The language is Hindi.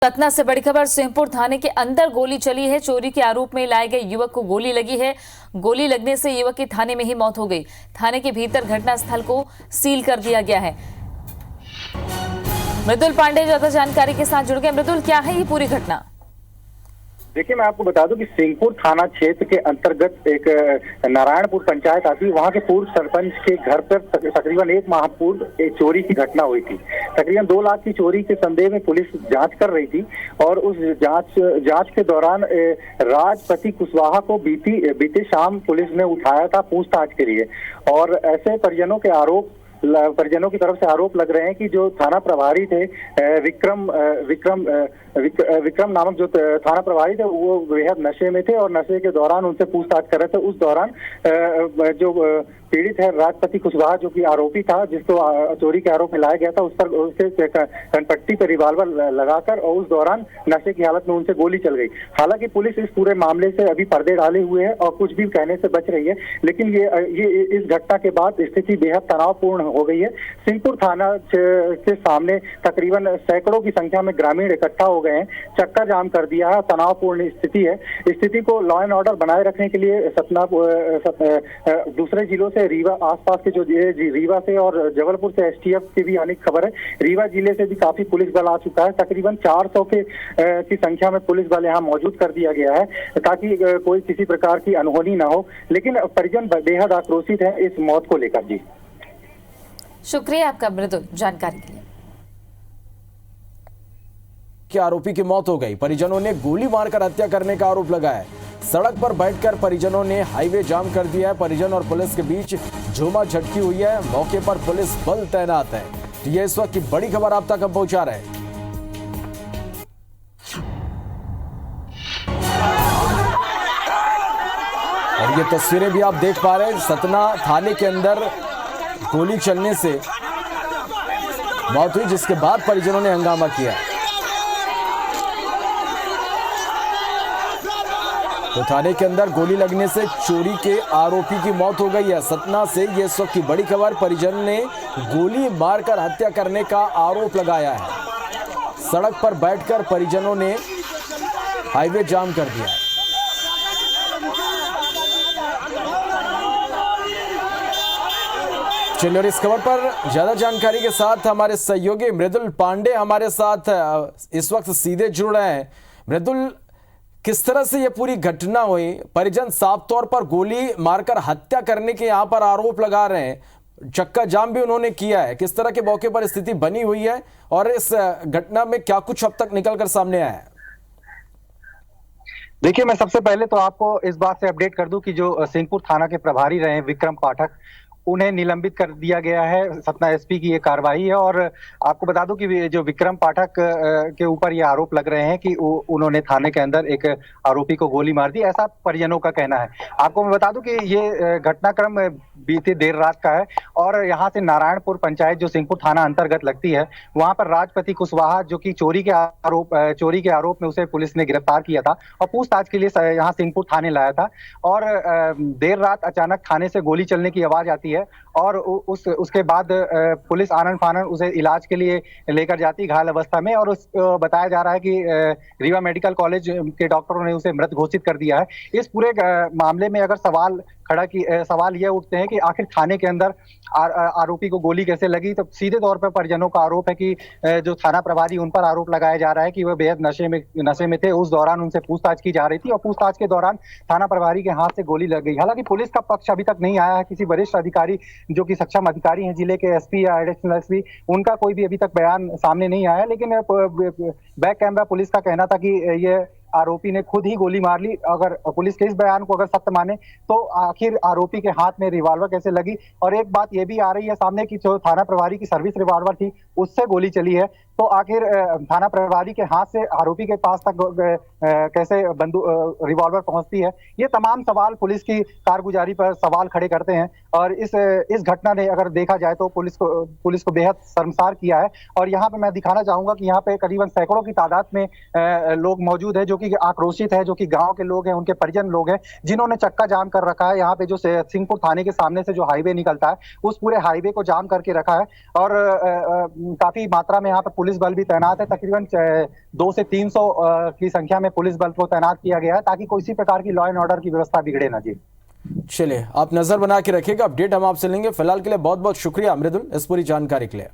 सतना से बड़ी खबर। सिंहपुर थाने के अंदर गोली चली है। चोरी के आरोप में लाए गए युवक को गोली लगी है। गोली लगने से युवक की थाने में ही मौत हो गई। थाने के भीतर घटनास्थल को सील कर दिया गया है। मृदुल पांडे ज्यादा जानकारी के साथ जुड़ गए। मृदुल, क्या है ये पूरी घटना? देखिए, मैं आपको बता दूं कि सिंहपुर थाना क्षेत्र के अंतर्गत एक नारायणपुर पंचायत आती है। वहां के पूर्व सरपंच के घर पर तकरीबन 1 माह पूर्व एक चोरी की घटना हुई थी। तकरीबन 2 लाख की चोरी के संदेह में पुलिस जांच कर रही थी और उस जांच के दौरान राजपति कुशवाहा को बीते शाम पुलिस ने उठाया था पूछताछ के लिए। और ऐसे परिजनों की तरफ से आरोप लग रहे हैं कि जो थाना प्रभारी थे विक्रम नामक जो थाना प्रभारी थे, वो बेहद नशे में थे और नशे के दौरान उनसे पूछताछ कर रहे थे। उस दौरान जो पीड़ित है राजपति कुशवाहा, जो कि आरोपी था, जिसको चोरी के आरोप में लाया गया था, उस पर उसके कनपट्टी पर रिवाल्वर लगाकर और उस दौरान नशे की हालत में उनसे गोली चल गई। हालांकि पुलिस इस पूरे मामले से अभी पर्दे डाले हुए है और कुछ भी कहने से बच रही है, लेकिन ये इस घटना के बाद स्थिति बेहद तनावपूर्ण हो गई है। सिंहपुर थाना के सामने तकरीबन सैकड़ों की संख्या में ग्रामीण इकट्ठा हो गए हैं। चक्का जाम कर दिया है। तनावपूर्ण स्थिति है। स्थिति को लॉ एंड ऑर्डर बनाए रखने के लिए दूसरे जिलों से रीवा आसपास के जो रीवा से और जबलपुर से एसटीएफ की भी आने की खबर है। रीवा जिले से भी काफी पुलिस बल आ चुका है। तकरीबन 400 की संख्या में पुलिस बल यहाँ मौजूद कर दिया गया है ताकि कोई किसी प्रकार की अनहोनी ना हो। लेकिन परिजन बेहद आक्रोशित है इस मौत को लेकर। जी, शुक्रिया आपका मृदुल जानकारी के लिए। कि आरोपी की मौत हो गई। परिजनों ने गोली मारकर हत्या करने का आरोप लगाया है। सड़क पर बैठकर परिजनों ने हाईवे जाम कर दिया है। परिजन और पुलिस के बीच झूमा झटकी हुई है। मौके पर पुलिस बल तैनात है। तो ये इस वक्त की बड़ी खबर आप तक हम पहुंचा रहे हैं। और ये तस्वीरें भी आप देख पा रहे हैं। सतना थाने के अंदर गोली चलने से मौत हुई, जिसके बाद परिजनों ने हंगामा किया। तो थाने के अंदर गोली लगने से चोरी के आरोपी की मौत हो गई है। सतना से ये इस वक्त की बड़ी खबर। परिजन ने गोली मारकर हत्या करने का आरोप लगाया है। सड़क पर बैठकर परिजनों ने हाईवे जाम कर दिया। चलिए, और इस खबर पर ज्यादा जानकारी के साथ हमारे सहयोगी मृदुल पांडे हमारे साथ इस वक्त सीधे जुड़ रहे हैं। मृदुल, किस तरह से ये पूरी घटना हुई? परिजन साफ तौर पर गोली मारकर हत्या करने के यहाँ पर आरोप लगा रहे हैं। चक्का जाम भी उन्होंने किया है। किस तरह के मौके पर स्थिति बनी हुई है और इस घटना में क्या कुछ अब तक निकल कर सामने आया है? देखिए, मैं सबसे पहले तो आपको इस बात से अपडेट कर दूं कि जो सिंहपुर थाना के प्रभारी रहे विक्रम पाठक, उन्हें निलंबित कर दिया गया है। सतना एसपी की ये कार्रवाई है। और आपको बता दूं कि जो विक्रम पाठक के ऊपर ये आरोप लग रहे हैं कि उन्होंने थाने के अंदर एक आरोपी को गोली मार दी, ऐसा परिजनों का कहना है। आपको मैं बता दूं कि ये घटनाक्रम बीती देर रात का है और यहाँ से नारायणपुर पंचायत जो सिंहपुर थाना अंतर्गत लगती है, वहां पर राजपति कुशवाहा, जो कि चोरी के आरोप में उसे पुलिस ने गिरफ्तार किया था और पूछताछ के लिए यहाँ सिंहपुर थाने लाया था। और देर रात अचानक थाने से गोली चलने की आवाज आती है और उसके बाद पुलिस आनन फानन उसे इलाज के लिए लेकर जाती घायल अवस्था में। और बताया जा रहा है कि रीवा मेडिकल कॉलेज के डॉक्टरों ने उसे मृत घोषित कर दिया है। इस पूरे मामले में अगर सवाल ये उठते हैं कि आखिर थाने के अंदर आरोपी को गोली कैसे लगी, तो सीधे तौर पर परिजनों का आरोप है कि जो थाना प्रभारी, उन पर आरोप लगाया जा रहा है कि वह बेहद नशे में थे। उस दौरान उनसे पूछताछ की जा रही थी और पूछताछ के दौरान थाना प्रभारी के हाथ से गोली लग गई। हालांकि पुलिस का पक्ष अभी तक नहीं आया है। किसी वरिष्ठ अधिकारी जो कि सक्षम अधिकारी हैं, जिले के एसपी या एडिशनल एसपी, उनका कोई भी अभी तक बयान सामने नहीं आया। लेकिन बैक कैमरा पुलिस का कहना था कि ये आरोपी ने खुद ही गोली मार ली। अगर पुलिस के इस बयान को अगर सत्य माने तो आखिर आरोपी के हाथ में रिवॉल्वर कैसे लगी? और एक बात ये भी आ रही है सामने कि जो थाना प्रभारी की सर्विस रिवॉल्वर थी, उससे गोली चली है, तो आखिर थाना प्रभारी के हाथ से आरोपी के पास तक कैसे रिवॉल्वर पहुंचती है? ये तमाम सवाल पुलिस की कारगुजारी पर सवाल खड़े करते हैं। और इस घटना ने अगर देखा जाए तो पुलिस को बेहद शर्मसार किया है। और यहाँ पे मैं दिखाना चाहूंगा कि यहाँ पे करीबन सैकड़ों की तादाद में लोग मौजूद है जो कि आक्रोशित है, जो कि गांव के लोग हैं, उनके परिजन लोग हैं, जिन्होंने चक्का जाम कर रखा है। यहाँ पे जो सिंहपुर थाने के सामने से जो हाईवे निकलता है, उस पूरे हाईवे को जाम करके रखा है। और काफी मात्रा में यहाँ पे पुलिस बल भी तैनात है। तकरीबन 200 से 300 की संख्या में पुलिस बल को तैनात किया गया है, ताकि किसी प्रकार की लॉ एंड ऑर्डर की व्यवस्था बिगड़े ना जी। चलिए, आप नजर बना के रखिएगा, अपडेट हम आपसे लेंगे। फिलहाल के लिए बहुत बहुत शुक्रिया मृदुल इस पूरी जानकारी के लिए।